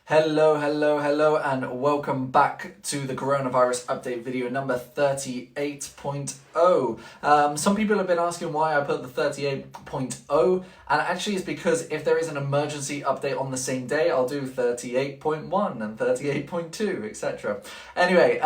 Hello, and welcome back to the coronavirus update video number 38.0. Some people have been asking why I put the 38.0, and actually it's because if there is an emergency update on the same day, I'll do 38.1 and 38.2, etc. Anyway,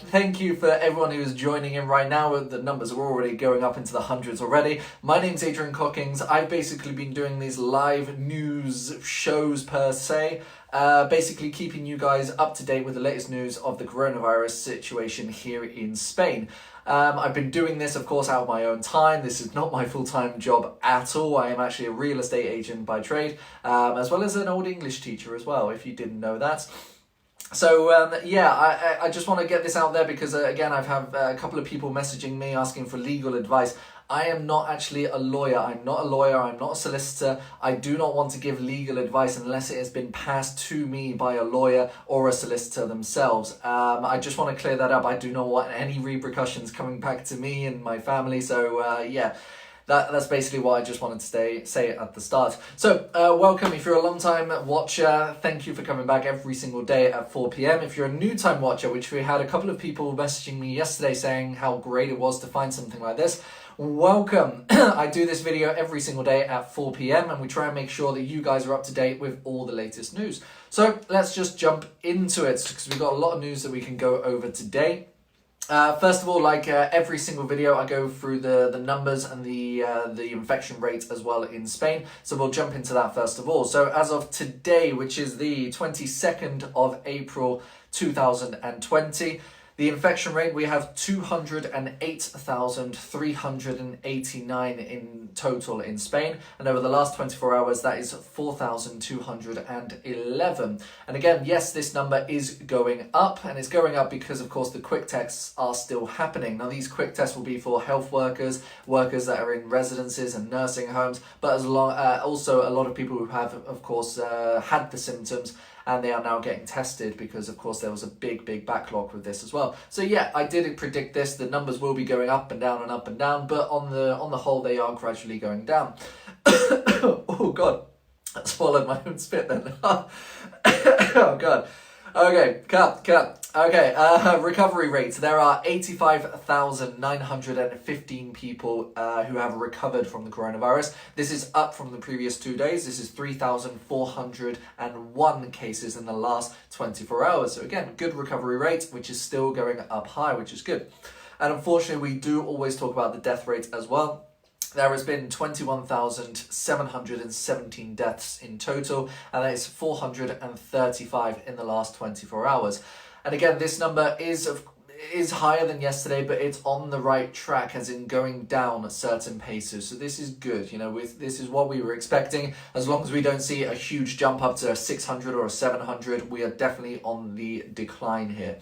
thank you for everyone who is joining in right now. The numbers are already going up into the hundreds already. My name's Adrian Cockings. I've basically been doing these live news shows per se. Basically keeping you guys up to date with the latest news of the coronavirus situation here in Spain. I've been doing this, of course, out of my own time. This is not my full-time job at all. I am actually a real estate agent by trade, as well as an old English teacher as well, if you didn't know that. So, I just want to get this out there because, again, I've had a couple of people messaging me asking for legal advice. I am not actually a lawyer. I'm not a lawyer. I'm not a solicitor. I do not want to give legal advice unless it has been passed to me by a lawyer or a solicitor themselves. I just want to clear that up. I do not want any repercussions coming back to me and my family. So, That's basically what I just wanted to say at the start. So, welcome. If you're a long-time watcher, thank you for coming back every single day at 4 p.m. If you're a new-time watcher, which we had a couple of people messaging me yesterday saying how great it was to find something like this, welcome. I do this video every single day at 4 p.m. and we try and make sure that you guys are up to date with all the latest news. So, let's just jump into it because we've got a lot of news that we can go over today. First of all, like every single video, I go through the numbers and the infection rate as well in Spain. So we'll jump into that first of all. So as of today, which is the 22nd of April 2020, the infection rate, we have 208,389 in total in Spain. And over the last 24 hours, that is 4,211. And again, yes, this number is going up. And it's going up because, of course, the quick tests are still happening. Now, these quick tests will be for health workers, workers that are in residences and nursing homes, but also a lot of people who have, of course, had the symptoms, and they are now getting tested because, of course, there was a big backlog with this as well. So yeah, I did predict this. The numbers will be going up and down, but on the whole, they are gradually going down. Oh God, I swallowed my own spit then. Oh God. Okay, cut. Okay, recovery rates. There are 85,915 people who have recovered from the coronavirus. This is up from the previous 2 days. This is 3,401 cases in the last 24 hours. So again, good recovery rate, which is still going up high, which is good. And unfortunately, we do always talk about the death rate as well. There has been 21,717 deaths in total, and that is 435 in the last 24 hours. And again, this number is higher than yesterday, but it's on the right track, as in going down at certain paces. So this is good. This is what we were expecting. As long as we don't see a huge jump up to a 600 or a 700, we are definitely on the decline here.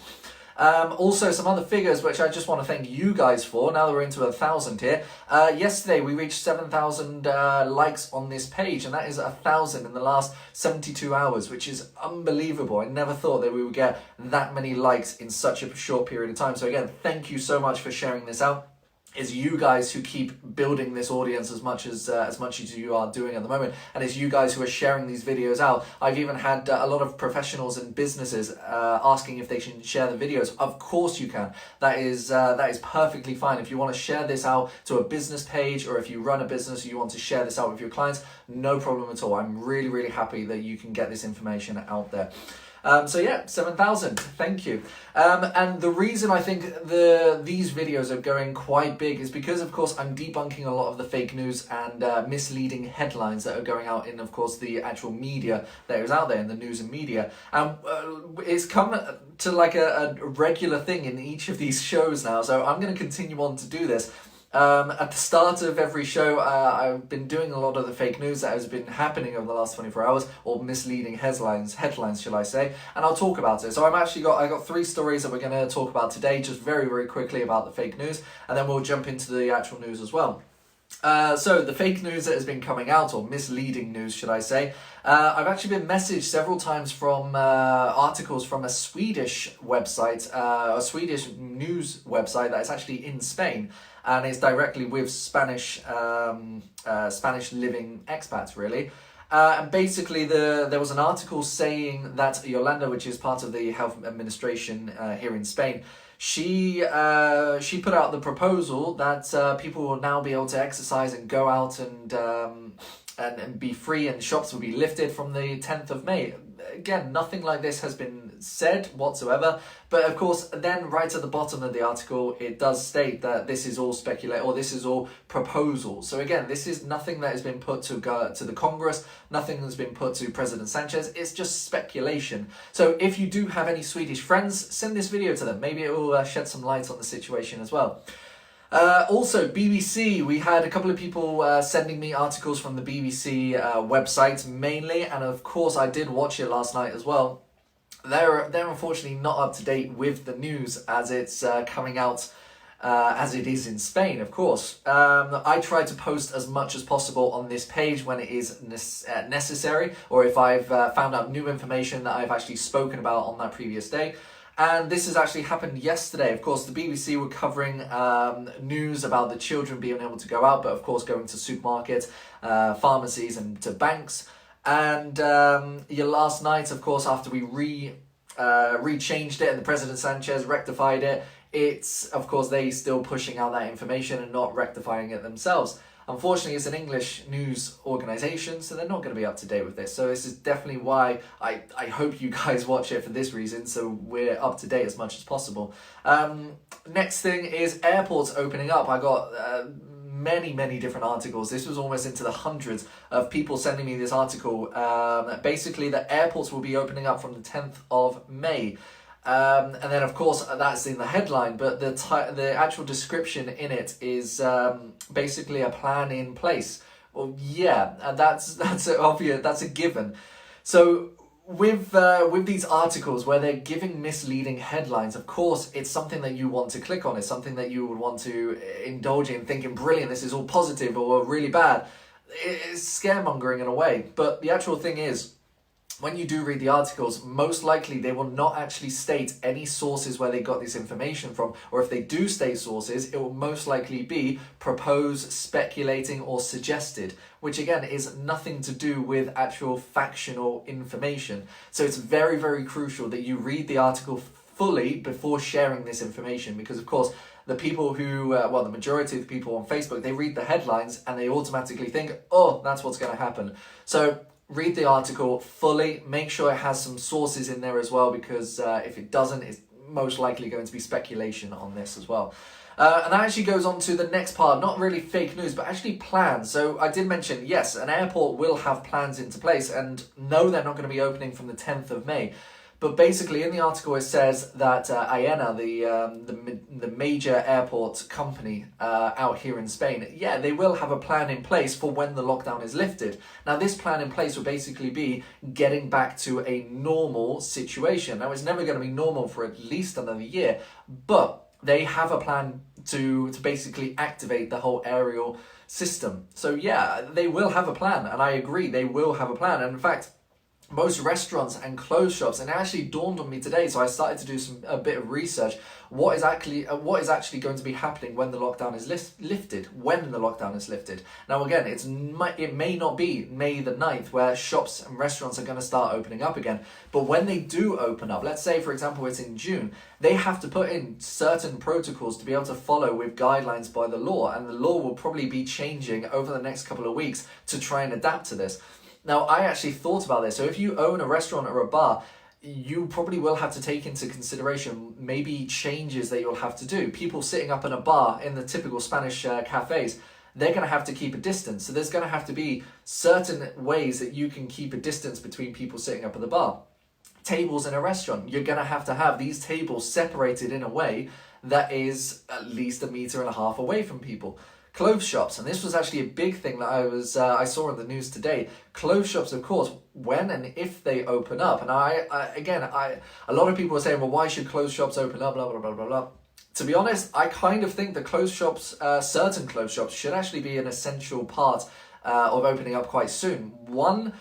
Also, some other figures which I just want to thank you guys for. Now that we're into 1,000 here. Yesterday we reached 7,000 likes on this page, and that is 1,000 in the last 72 hours, which is unbelievable. I never thought that we would get that many likes in such a short period of time. So again, thank you so much for sharing this out. It's you guys who keep building this audience as much as you are doing at the moment, and it's you guys who are sharing these videos out. I've even had a lot of professionals and businesses asking if they can share the videos. Of course you can. That is perfectly fine. If you want to share this out to a business page, or if you run a business and you want to share this out with your clients, no problem at all. I'm really happy that you can get this information out there. 7,000, thank you. And the reason I think these videos are going quite big is because, of course, I'm debunking a lot of the fake news and misleading headlines that are going out in, of course, the actual media that is out there in the news and media. It's come to like a regular thing in each of these shows now, so I'm going to continue on to do this. At the start of every show, I've been doing a lot of the fake news that has been happening over the last 24 hours, or misleading headlines, shall I say, and I'll talk about it. So I got 3 stories that we're going to talk about today, just very quickly about the fake news, and then we'll jump into the actual news as well. So the fake news that has been coming out, or misleading news, should I say, I've actually been messaged several times from articles from a Swedish website, a Swedish news website that is actually in Spain, and it's directly with Spanish living expats, really. And basically, there was an article saying that Yolanda, which is part of the health administration here in Spain, she put out the proposal that people will now be able to exercise and go out and be free, and shops will be lifted from the 10th of May. Again, nothing like this has been said whatsoever, but of course then right at the bottom of the article it does state that this is all speculate, or this is all proposal. So again, this is nothing that has been put to the Congress, nothing that's been put to President Sanchez, it's just speculation. So if you do have any Swedish friends, send this video to them, maybe it will shed some light on the situation as well. Also, BBC, we had a couple of people sending me articles from the BBC website mainly, and of course I did watch it last night as well. They're unfortunately not up to date with the news as it's coming out as it is in Spain, of course. I try to post as much as possible on this page when it is necessary, or if I've found out new information that I've actually spoken about on that previous day. And this has actually happened yesterday. Of course, the BBC were covering news about the children being able to go out, but of course going to supermarkets, pharmacies and to banks. And last night, of course, after we re-changed it and the President Sanchez rectified it, it's, of course, they still pushing out that information and not rectifying it themselves. Unfortunately, it's an English news organisation, so they're not going to be up to date with this. So this is definitely why I hope you guys watch it for this reason, so we're up to date as much as possible. Next thing is airports opening up. I got many different articles. This was almost into the hundreds of people sending me this article. Basically, the airports will be opening up from the 10th of May. And then, of course, that's in the headline, but the actual description in it is basically a plan in place. Well, yeah, that's obvious. That's a given. So with these articles where they're giving misleading headlines, of course, it's something that you want to click on. It's something that you would want to indulge in, thinking, brilliant, this is all positive or really bad. It's scaremongering in a way. But the actual thing is, when you do read the articles, most likely they will not actually state any sources where they got this information from, or if they do state sources, it will most likely be proposed, speculating or suggested, which again is nothing to do with actual factual information. So it's very crucial that you read the article fully before sharing this information, because of course the people who, the majority of the people on Facebook, they read the headlines and they automatically think, oh, that's what's going to happen. So read the article fully, make sure it has some sources in there as well, because if it doesn't, it's most likely going to be speculation on this as well. And that actually goes on to the next part, not really fake news, but actually plans. So I did mention, yes, an airport will have plans into place, and no, they're not going to be opening from the 10th of May. But basically, in the article, it says that Aena, the major airport company out here in Spain, yeah, they will have a plan in place for when the lockdown is lifted. Now, this plan in place will basically be getting back to a normal situation. Now, it's never going to be normal for at least another year, but they have a plan to basically activate the whole aerial system. So, yeah, they will have a plan, and I agree, they will have a plan. And in fact, most restaurants and clothes shops, and it actually dawned on me today, so I started to do a bit of research. What is actually going to be happening when the lockdown is lifted? When the lockdown is lifted. Now again, it may not be May the 9th where shops and restaurants are going to start opening up again, but when they do open up, let's say for example it's in June, they have to put in certain protocols to be able to follow with guidelines by the law, and the law will probably be changing over the next couple of weeks to try and adapt to this. Now, I actually thought about this. So if you own a restaurant or a bar, you probably will have to take into consideration maybe changes that you'll have to do. People sitting up in a bar in the typical Spanish cafes, they're going to have to keep a distance. So there's going to have to be certain ways that you can keep a distance between people sitting up at the bar. Tables in a restaurant, you're going to have these tables separated in a way that is at least 1.5 meters away from people. Clothes shops, and this was actually a big thing that I saw in the news today. Clothes shops, of course, when and if they open up, and a lot of people are saying, well, why should clothes shops open up, blah, blah, blah, blah, blah. To be honest, I kind of think that clothes shops, certain clothes shops, should actually be an essential part of opening up quite soon. One,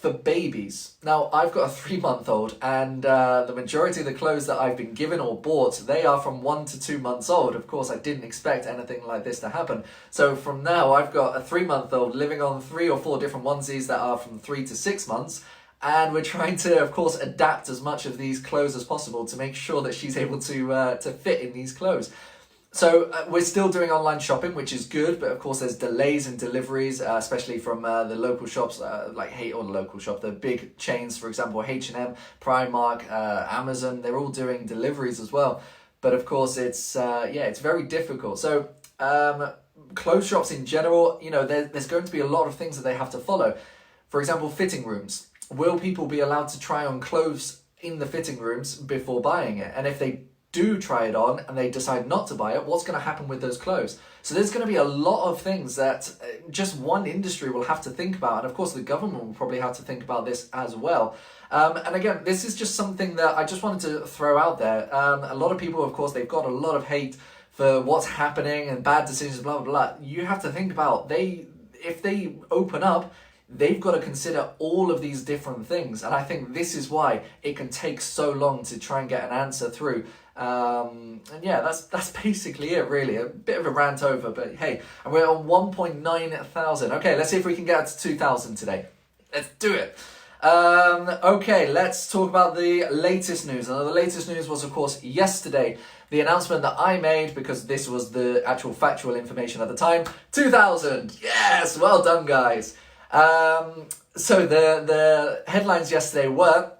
for babies. Now, I've got a 3-month-old, and the majority of the clothes that I've been given or bought, they are from 1 to 2 months old. Of course, I didn't expect anything like this to happen. So from now, I've got a 3-month-old living on 3 or 4 different onesies that are from 3 to 6 months. And we're trying to, of course, adapt as much of these clothes as possible to make sure that she's able to fit in these clothes. So we're still doing online shopping, which is good, but of course there's delays in deliveries, especially from the local shops, the big chains, for example, H&M, Primark, Amazon. They're all doing deliveries as well, but of course it's very difficult. So clothes shops in general, there's going to be a lot of things that they have to follow. For example, fitting rooms. Will people be allowed to try on clothes in the fitting rooms before buying it? And if they do try it on and they decide not to buy it, what's going to happen with those clothes? So there's going to be a lot of things that just one industry will have to think about, and of course the government will probably have to think about this as well. And again, this is just something that I just wanted to throw out there. A lot of people, of course, they've got a lot of hate for what's happening and bad decisions, blah blah blah. You have to think about if they open up, they've got to consider all of these different things, and I think this is why it can take so long to try and get an answer through. And yeah, that's basically it, really. A bit of a rant over, but hey, and we're on 1.9 thousand. Okay, let's see if we can get up to 2,000 today. Let's do it. Okay, let's talk about the latest news. And the latest news was, of course, yesterday. The announcement that I made, because this was the actual factual information at the time, 2,000. Yes, well done, guys. So the headlines yesterday were: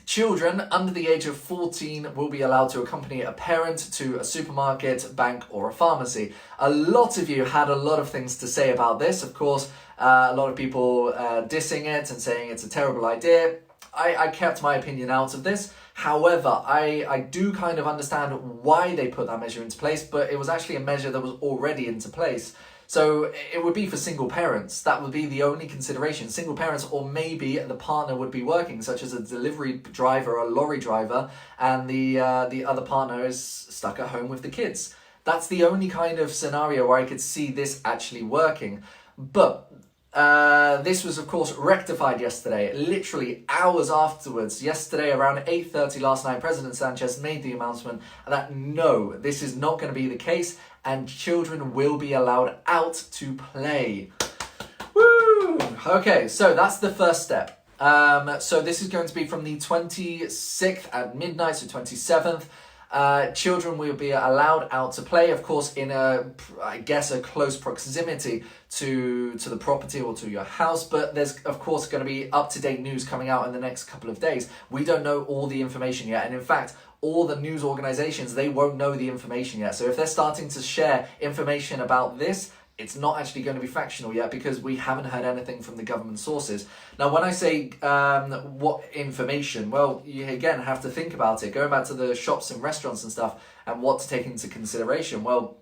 children under the age of 14 will be allowed to accompany a parent to a supermarket, bank, or a pharmacy. A lot of you had a lot of things to say about this. Of course, a lot of people dissing it and saying it's a terrible idea. I kept my opinion out of this. However, I do kind of understand why they put that measure into place, but it was actually a measure that was already into place. So it would be for single parents. That would be the only consideration. Single parents, or maybe the partner would be working, such as a delivery driver or a lorry driver, and the other partner is stuck at home with the kids. That's the only kind of scenario where I could see this actually working. But this was, of course, rectified yesterday, literally hours afterwards. Yesterday, around 8:30 last night, President Sanchez made the announcement that no, this is not going to be the case, and children will be allowed out to play. Woo! Okay, so that's the first step. So this is going to be from the 26th at midnight, so 27th. Children will be allowed out to play, of course, in a close proximity to the property or to your house. But there's, of course, going to be up-to-date news coming out in the next couple of days. We don't know all the information yet. And in fact, all the news organizations, they won't know the information yet. So if they're starting to share information about this, it's not actually going to be factional yet, because we haven't heard anything from the government sources. Now, when I say what information, well, you again have to think about it. Going back to the shops and restaurants and stuff and what to take into consideration, well,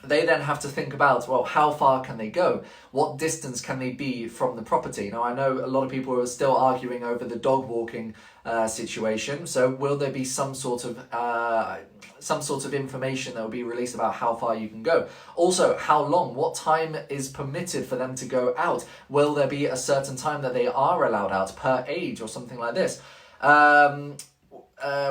they then have to think about, well, how far can they go? What distance can they be from the property? Now, I know a lot of people are still arguing over the dog walking situation. So will there be some sort of information that will be released about how far you can go? Also, how long? What time is permitted for them to go out? Will there be a certain time that they are allowed out per age or something like this?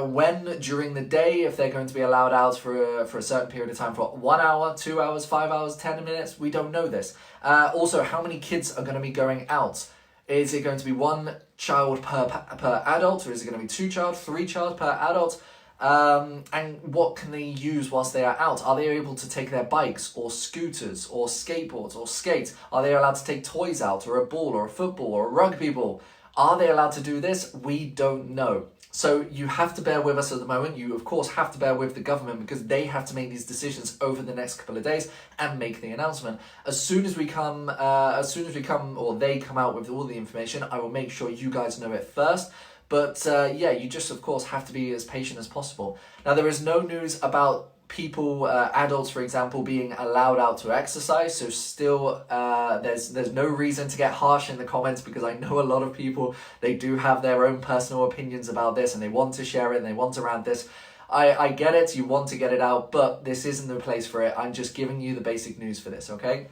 When during the day, if they're going to be allowed out for a certain period of time, for 1 hour, 2 hours, 5 hours, 10 minutes, we don't know this. Also, how many kids are going to be going out? Is it going to be one child per adult, or is it going to be 2 child, 3 child per adult? And what can they use whilst they are out? Are they able to take their bikes or scooters or skateboards or skates? Are they allowed to take toys out, or a ball or a football or a rugby ball? Are they allowed to do this? We don't know. So you have to bear with us at the moment. You, of course, have to bear with the government, because they have to make these decisions over the next couple of days and make the announcement. As soon as they come out with all the information, I will make sure you guys know it first. But you just, of course, have to be as patient as possible. Now, there is no news about people, adults, for example, being allowed out to exercise. So still, there's no reason to get harsh in the comments, because I know a lot of people, they do have their own personal opinions about this, and they want to share it and they want to rant this. I get it, you want to get it out, but this isn't the place for it. I'm just giving you the basic news for this, okay?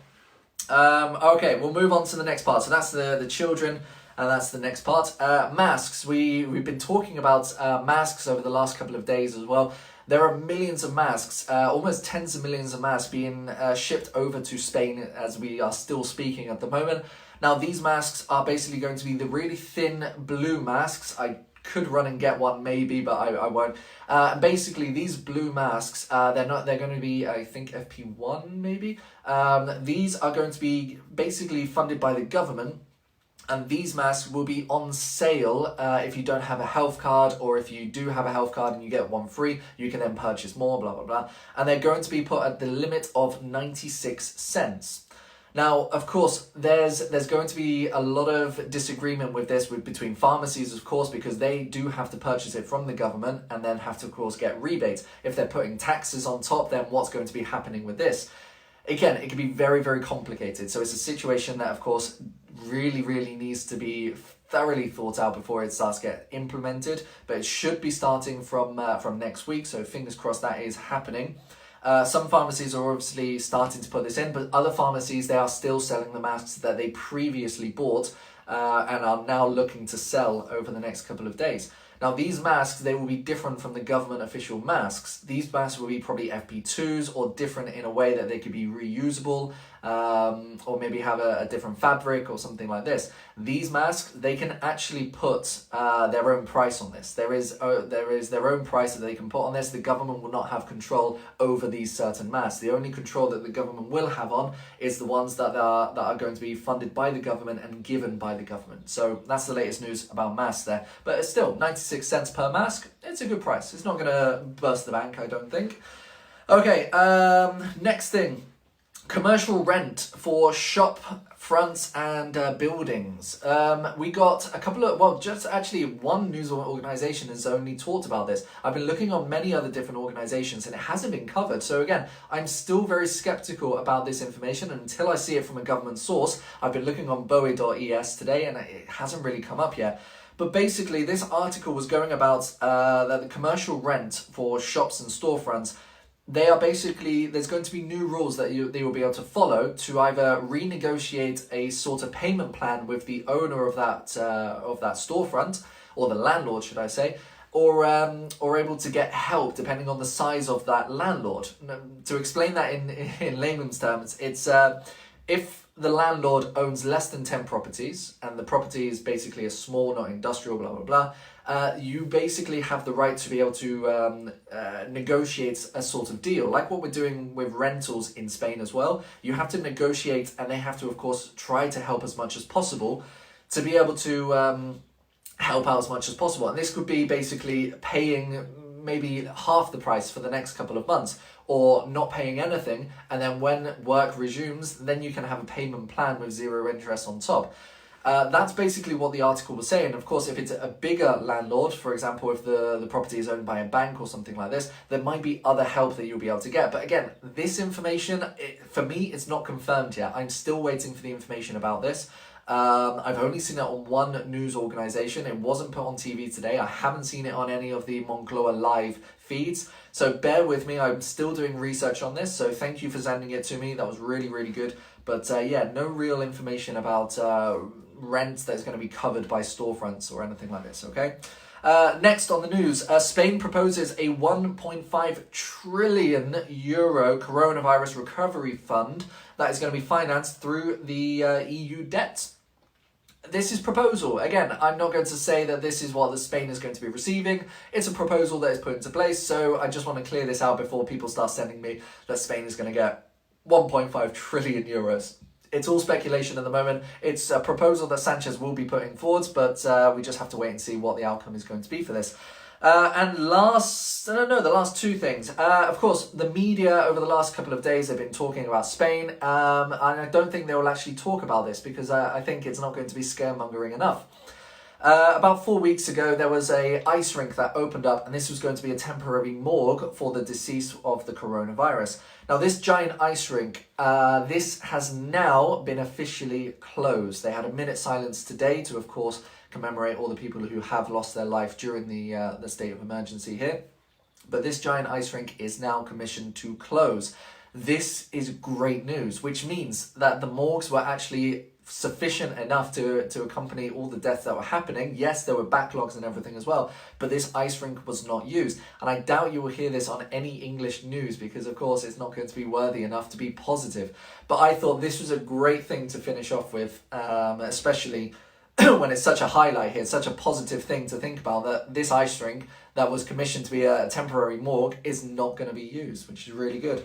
Okay, we'll move on to the next part. So that's the children and that's the next part. Masks. We've been talking about masks over the last couple of days as well. There are millions of masks, almost tens of millions of masks being shipped over to Spain as we are still speaking at the moment. Now, these masks are basically going to be the really thin blue masks. I could run and get one maybe, but I won't. Basically, these blue masks, they're going to be, I think, FP1 maybe. These are going to be basically funded by the government. And these masks will be on sale if you don't have a health card, or if you do have a health card and you get one free, you can then purchase more, blah, blah, blah. And they're going to be put at the limit of 96 cents. Now, of course, there's going to be a lot of disagreement with this between pharmacies, of course, because they do have to purchase it from the government and then have to, of course, get rebates. If they're putting taxes on top, then what's going to be happening with this? Again, it can be very, very complicated. So it's a situation that, of course, really needs to be thoroughly thought out before it starts to get implemented. But it should be starting from next week. So fingers crossed that is happening. Some pharmacies are obviously starting to put this in, but other pharmacies, they are still selling the masks that they previously bought and are now looking to sell over the next couple of days. Now, these masks, they will be different from the government official masks. These masks will be probably FP2s or different in a way that they could be reusable, or maybe have a different fabric or something like this. These masks, they can actually put their own price on this. There is their own price that they can put on this. The government will not have control over these certain masks. The only control that the government will have on is the ones that are going to be funded by the government and given by the government. So that's the latest news about masks there. But it's still 96 cents per mask. It's a good price. It's not going to burst the bank, I don't think. Okay, next thing. Commercial rent for shop fronts and buildings. We got a couple of, well, just actually one news organisation has only talked about this. I've been looking on many other different organisations and it hasn't been covered. So again, I'm still very sceptical about this information until I see it from a government source. I've been looking on boe.es today and it hasn't really come up yet. But basically, this article was going about that the commercial rent for shops and storefronts, they are basically, there's going to be new rules that they will be able to follow to either renegotiate a sort of payment plan with the owner of that storefront, or the landlord, should I say, or able to get help depending on the size of that landlord. To explain that in layman's terms, it's if the landlord owns less than 10 properties and the property is basically a small, not industrial, blah, blah, blah, you basically have the right to be able to negotiate a sort of deal, like what we're doing with rentals in Spain as well. You have to negotiate and they have to, of course, try to help as much as possible to be able to help out as much as possible. And this could be basically paying maybe half the price for the next couple of months, or not paying anything, and then when work resumes, then you can have a payment plan with zero interest on top. That's basically what the article was saying. Of course, if it's a bigger landlord, for example, if the property is owned by a bank or something like this, there might be other help that you'll be able to get. But again, this information, for me, it's not confirmed yet. I'm still waiting for the information about this. I've only seen it on one news organisation. It wasn't put on TV today. I haven't seen it on any of the Moncloa live feeds. So bear with me. I'm still doing research on this. So thank you for sending it to me. That was really, really good. But yeah, no real information about rent that's going to be covered by storefronts or anything like this, okay? Next on the news, Spain proposes a 1.5 trillion euro coronavirus recovery fund that is going to be financed through the EU debt. This is proposal. Again, I'm not going to say that this is what the Spain is going to be receiving. It's a proposal that is put into place. So I just want to clear this out before people start sending me that Spain is going to get 1.5 trillion euros. It's all speculation at the moment. It's a proposal that Sanchez will be putting forwards, but we just have to wait and see what the outcome is going to be for this. And the last two things. Of course, the media over the last couple of days have been talking about Spain, and I don't think they will actually talk about this because I think it's not going to be scaremongering enough. About 4 weeks ago, there was a ice rink that opened up, and this was going to be a temporary morgue for the deceased of the coronavirus. Now, this giant ice rink, this has now been officially closed. They had a minute silence today to, of course, commemorate all the people who have lost their life during the state of emergency here. But this giant ice rink is now commissioned to close. This is great news, which means that the morgues were actually sufficient enough to accompany all the deaths that were happening. Yes, there were backlogs and everything as well, but this ice rink was not used. And I doubt you will hear this on any English news because, of course, it's not going to be worthy enough to be positive. But I thought this was a great thing to finish off with, especially when it's such a highlight here, such a positive thing to think about, that this ice rink that was commissioned to be a temporary morgue is not going to be used, which is really good.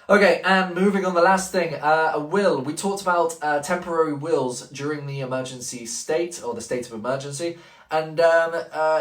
Okay, and moving on, the last thing, a will. We talked about temporary wills during the emergency state, or the state of emergency, and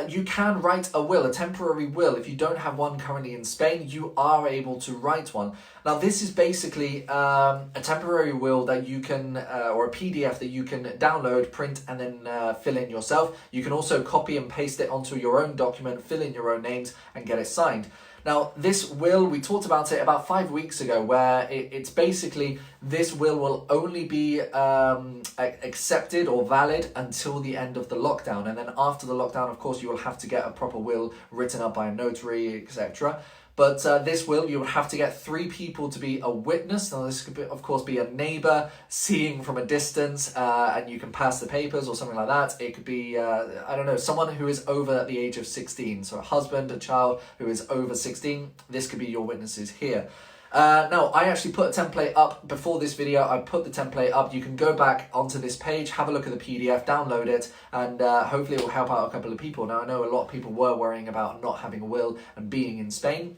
you can write a will, a temporary will. If you don't have one currently in Spain, you are able to write one. Now, this is basically a temporary will that you can, or a PDF that you can download, print, and then fill in yourself. You can also copy and paste it onto your own document, fill in your own names, and get it signed. Now, this will, we talked about it about 5 weeks ago, where it's basically, this will only be accepted or valid until the end of the lockdown. And then after the lockdown, of course, you will have to get a proper will written up by a notary, etc. But this will, you would have to get 3 people to be a witness. Now, this could, be, of course, be a neighbour seeing from a distance, and you can pass the papers or something like that. It could be, I don't know, someone who is over the age of 16. So a husband, a child who is over 16. This could be your witnesses here. Now, I actually put a template up before this video. I put the template up. You can go back onto this page, have a look at the PDF, download it, and hopefully it will help out a couple of people. Now, I know a lot of people were worrying about not having a will and being in Spain.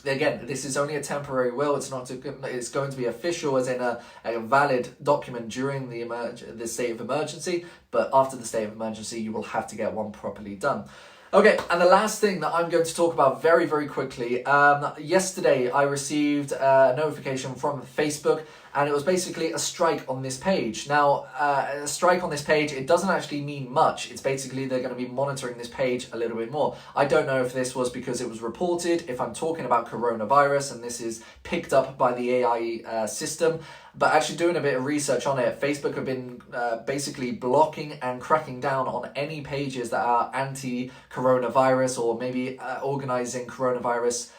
Again, this is only a temporary will. It's not. It's going to be official, as in a valid document during the state of emergency. But after the state of emergency, you will have to get one properly done. Okay, and the last thing that I'm going to talk about very, very quickly. Yesterday, I received a notification from Facebook, and it was basically a strike on this page. Now, a strike on this page, it doesn't actually mean much. It's basically they're going to be monitoring this page a little bit more. I don't know if this was because it was reported, if I'm talking about coronavirus, and this is picked up by the AI system. But actually doing a bit of research on it, Facebook have been basically blocking and cracking down on any pages that are anti-coronavirus or maybe organizing coronavirus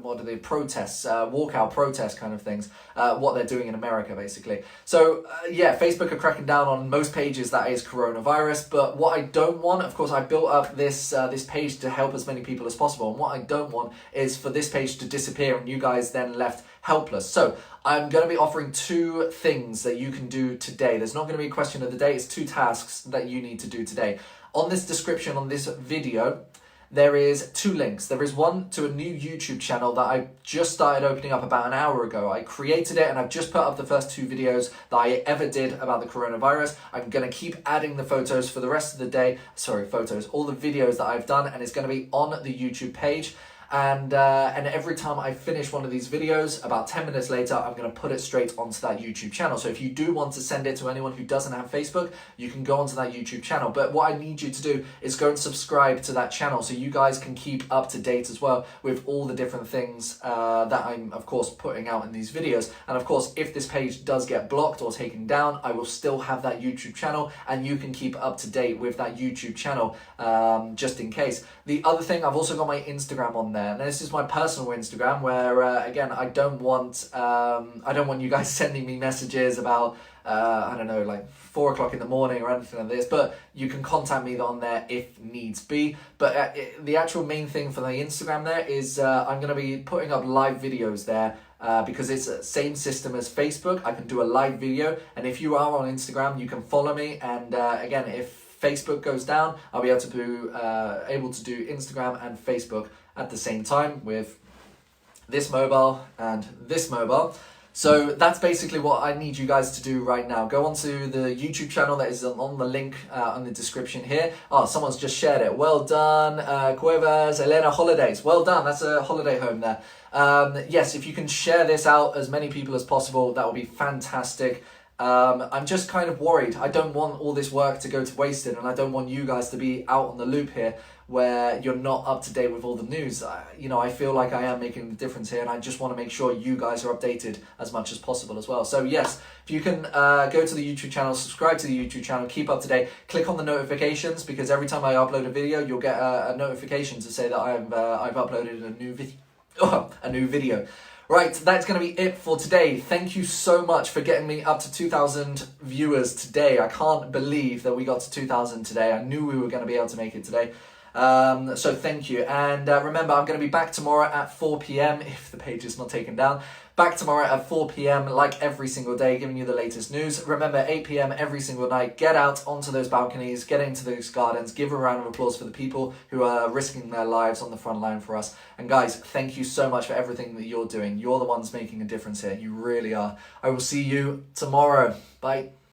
what are they, protests, walkout protest kind of things, what they're doing in America basically. So yeah, Facebook are cracking down on most pages that is coronavirus, but what I don't want, of course I built up this this page to help as many people as possible, and what I don't want is for this page to disappear and you guys then left helpless. So I'm going to be offering 2 things that you can do today. There's not going to be a question of the day, it's 2 tasks that you need to do today. On this description, on this video, there is 2 links. There is one to a new YouTube channel that I just started opening up about an hour ago. I created it and I've just put up the first 2 videos that I ever did about the coronavirus. I'm going to keep adding the photos for the rest of the day. Sorry, photos, all the videos that I've done, and it's going to be on the YouTube page. And every time I finish one of these videos, about 10 minutes later, I'm going to put it straight onto that YouTube channel. So if you do want to send it to anyone who doesn't have Facebook, you can go onto that YouTube channel. But what I need you to do is go and subscribe to that channel so you guys can keep up to date as well with all the different things that I'm, of course, putting out in these videos. And of course, if this page does get blocked or taken down, I will still have that YouTube channel, and you can keep up to date with that YouTube channel just in case. The other thing, I've also got my Instagram on there. And this is my personal Instagram, where again, I don't want you guys sending me messages about I don't know, like 4 o'clock in the morning or anything like this. But you can contact me on there if needs be. But the actual main thing for the Instagram there is I'm going to be putting up live videos there. Because it's the same system as Facebook. I can do a live video, and if you are on Instagram, you can follow me. And again, if Facebook goes down, I'll be able to do Instagram and Facebook at the same time with this mobile and this mobile. So that's basically what I need you guys to do right now. Go onto the YouTube channel that is on the link on the description here. Oh, someone's just shared it. Well done, Cuevas, Elena Holidays. Well done, that's a holiday home there. Yes, if you can share this out as many people as possible, that would be fantastic. I'm just kind of worried. I don't want all this work to go to wasted, and I don't want you guys to be out on the loop here where you're not up to date with all the news. I feel like I am making a difference here, and I just want to make sure you guys are updated as much as possible as well. So yes, if you can go to the YouTube channel, subscribe to the YouTube channel, keep up to date, click on the notifications, because every time I upload a video, you'll get a notification to say that I've uploaded a new video. Right, that's going to be it for today. Thank you so much for getting me up to 2,000 viewers today. I can't believe that we got to 2,000 today. I knew we were going to be able to make it today. So thank you. And remember, I'm going to be back tomorrow at 4 p.m. if the page is not taken down. Back tomorrow at 4 p.m. like every single day, giving you the latest news. Remember, 8 p.m. every single night. Get out onto those balconies, get into those gardens, give a round of applause for the people who are risking their lives on the front line for us. And guys, thank you so much for everything that you're doing. You're the ones making a difference here. You really are. I will see you tomorrow. Bye.